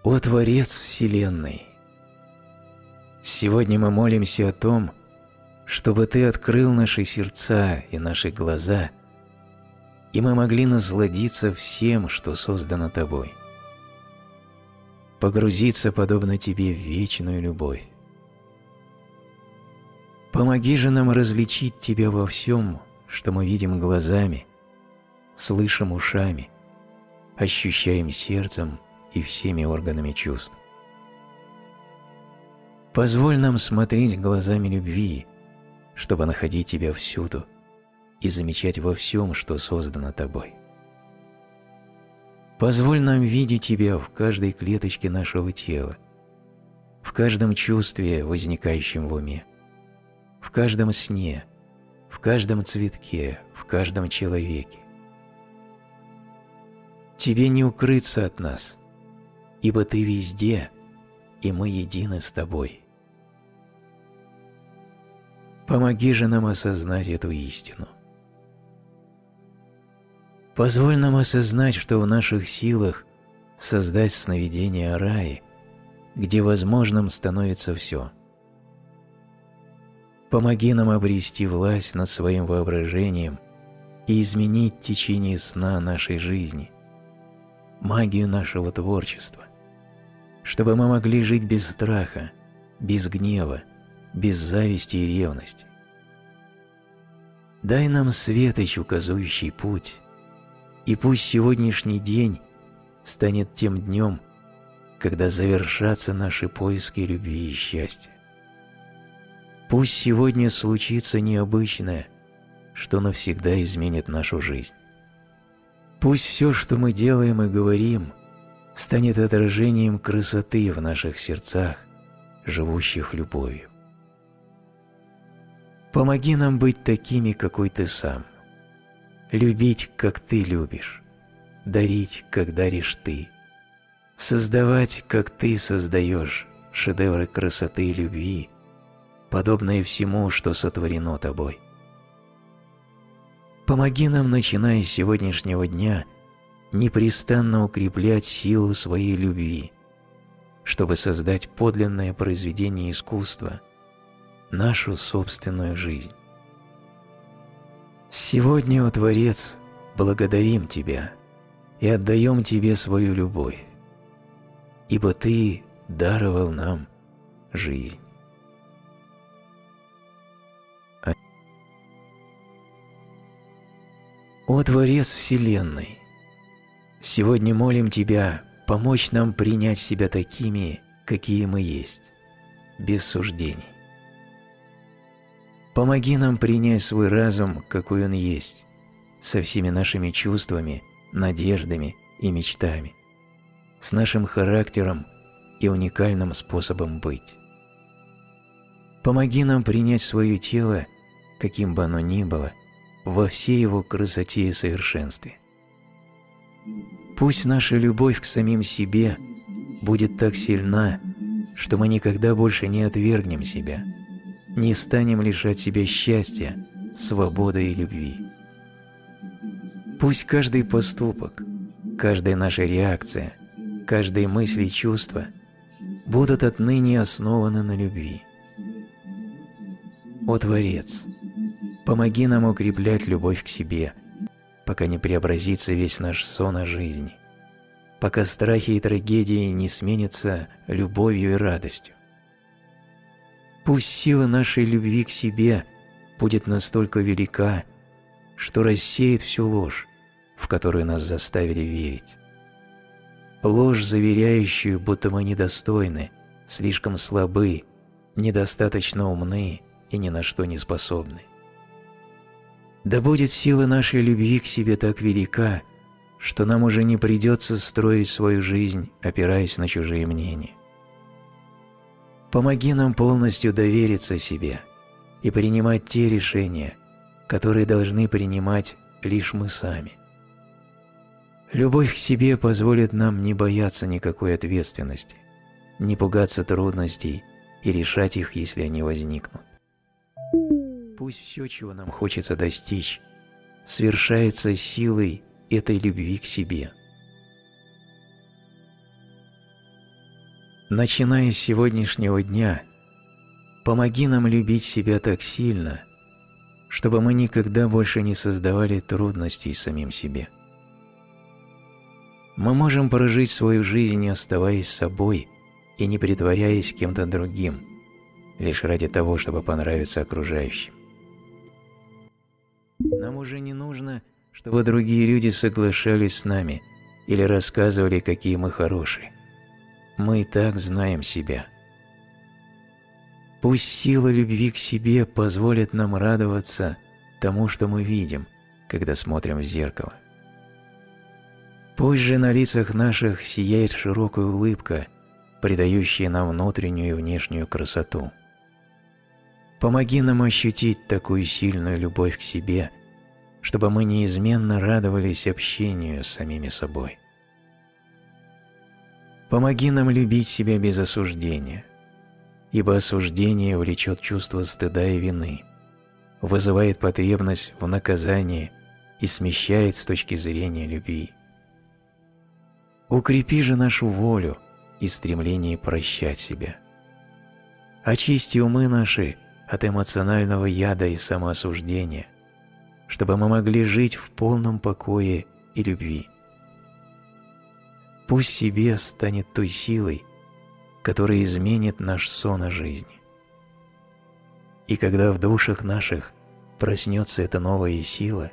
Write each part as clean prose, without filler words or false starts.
О Творец Вселенной! Сегодня мы молимся о том, чтобы Ты открыл наши сердца и наши глаза, и мы могли насладиться всем, что создано Тобой. Погрузиться, подобно Тебе, в вечную любовь. Помоги же нам различить Тебя во всем, что мы видим глазами, слышим ушами, ощущаем сердцем и всеми органами чувств. Позволь нам смотреть глазами любви, чтобы находить Тебя всюду и замечать во всем, что создано Тобой. Позволь нам видеть Тебя в каждой клеточке нашего тела, в каждом чувстве, возникающем в уме, в каждом сне, в каждом цветке, в каждом человеке. Тебе не укрыться от нас, ибо Ты везде, и мы едины с Тобой. Помоги же нам осознать эту истину. Позволь нам осознать, что в наших силах создать сновидение о рае, где возможным становится все. Помоги нам обрести власть над своим воображением и изменить течение сна нашей жизни, магию нашего творчества, чтобы мы могли жить без страха, без гнева, без зависти и ревности. Дай нам светоч, указывающий путь, и пусть сегодняшний день станет тем днем, когда завершатся наши поиски любви и счастья. Пусть сегодня случится необычное, что навсегда изменит нашу жизнь. Пусть все, что мы делаем и говорим, станет отражением красоты в наших сердцах, живущих любовью. Помоги нам быть такими, какой Ты сам, любить, как Ты любишь, дарить, как даришь Ты, создавать, как Ты создаешь, шедевры красоты и любви, подобные всему, что сотворено Тобой. Помоги нам, начиная с сегодняшнего дня, непрестанно укреплять силу своей любви, чтобы создать подлинное произведение искусства, нашу собственную жизнь. Сегодня, о Творец, благодарим Тебя и отдаем Тебе свою любовь, ибо Ты даровал нам жизнь. О Творец Вселенной! Сегодня молим Тебя помочь нам принять себя такими, какие мы есть, без суждений. Помоги нам принять свой разум, какой он есть, со всеми нашими чувствами, надеждами и мечтами, с нашим характером и уникальным способом быть. Помоги нам принять свое тело, каким бы оно ни было, во всей его красоте и совершенстве. Пусть наша любовь к самим себе будет так сильна, что мы никогда больше не отвергнем себя, не станем лишать себя счастья, свободы и любви. Пусть каждый поступок, каждая наша реакция, каждая мысль и чувство будут отныне основаны на любви. О Творец! Помоги нам укреплять любовь к себе, пока не преобразится весь наш сон о жизни, пока страхи и трагедии не сменятся любовью и радостью. Пусть сила нашей любви к себе будет настолько велика, что рассеет всю ложь, в которую нас заставили верить. Ложь, заверяющую, будто мы недостойны, слишком слабы, недостаточно умны и ни на что не способны. Да будет сила нашей любви к себе так велика, что нам уже не придется строить свою жизнь, опираясь на чужие мнения. Помоги нам полностью довериться себе и принимать те решения, которые должны принимать лишь мы сами. Любовь к себе позволит нам не бояться никакой ответственности, не пугаться трудностей и решать их, если они возникнут. Пусть все, чего нам хочется достичь, свершается силой этой любви к себе. Начиная с сегодняшнего дня, помоги нам любить себя так сильно, чтобы мы никогда больше не создавали трудностей самим себе. Мы можем прожить свою жизнь, оставаясь собой и не притворяясь кем-то другим, лишь ради того, чтобы понравиться окружающим. Нам уже не нужно, чтобы другие люди соглашались с нами или рассказывали, какие мы хорошие. Мы и так знаем себя. Пусть сила любви к себе позволит нам радоваться тому, что мы видим, когда смотрим в зеркало. Пусть же на лицах наших сияет широкая улыбка, придающая нам внутреннюю и внешнюю красоту. Помоги нам ощутить такую сильную любовь к себе, чтобы мы неизменно радовались общению с самими собой. Помоги нам любить себя без осуждения, ибо осуждение влечет чувство стыда и вины, вызывает потребность в наказании и смещает с точки зрения любви. Укрепи же нашу волю и стремление прощать себя. Очисти умы наши от эмоционального яда и самоосуждения, чтобы мы могли жить в полном покое и любви. Пусть себе станет той силой, которая изменит наш сон о жизни. И когда в душах наших проснется эта новая сила,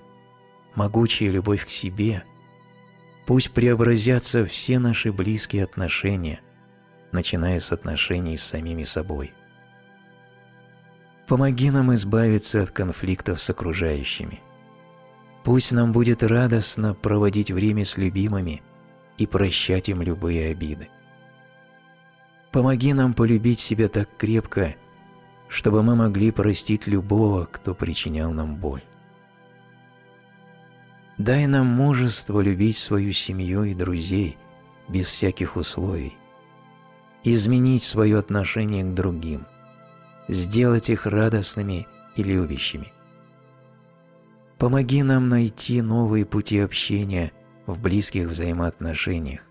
могучая любовь к себе, пусть преобразятся все наши близкие отношения, начиная с отношений с самими собой. Помоги нам избавиться от конфликтов с окружающими. Пусть нам будет радостно проводить время с любимыми и прощать им любые обиды. Помоги нам полюбить себя так крепко, чтобы мы могли простить любого, кто причинял нам боль. Дай нам мужество любить свою семью и друзей без всяких условий, изменить свое отношение к другим, сделать их радостными и любящими. Помоги нам найти новые пути общения в близких взаимоотношениях,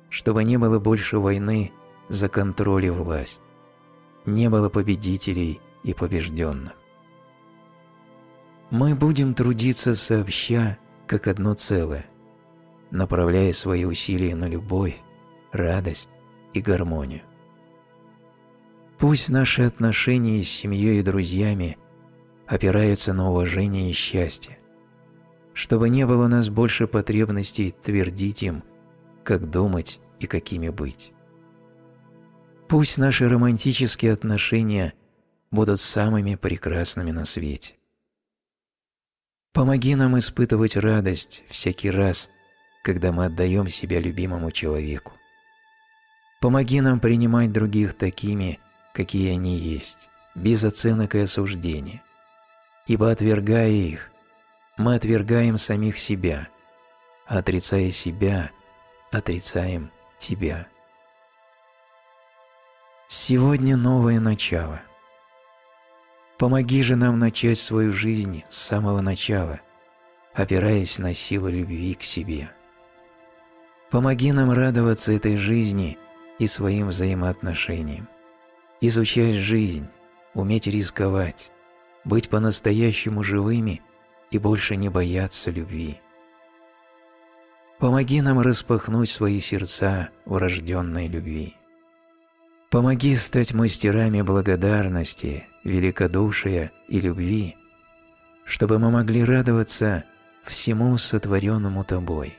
чтобы не было больше войны за контроль и власть, не было победителей и побежденных. Мы будем трудиться сообща, как одно целое, направляя свои усилия на любовь, радость и гармонию. Пусть наши отношения с семьей и друзьями опираются на уважение и счастье, чтобы не было у нас больше потребностей твердить им, как думать и какими быть. Пусть наши романтические отношения будут самыми прекрасными на свете. Помоги нам испытывать радость всякий раз, когда мы отдаем себя любимому человеку. Помоги нам принимать других такими, какие они есть, без оценок и осуждения, ибо, отвергая их, мы отвергаем самих себя, а отрицая себя, отрицаем Тебя. Сегодня новое начало. Помоги же нам начать свою жизнь с самого начала, опираясь на силу любви к себе. Помоги нам радоваться этой жизни и своим взаимоотношениям, изучать жизнь, уметь рисковать, быть по-настоящему живыми и больше не бояться любви. Помоги нам распахнуть свои сердца врожденной любви. Помоги стать мастерами благодарности, великодушия и любви, чтобы мы могли радоваться всему сотворенному Тобой.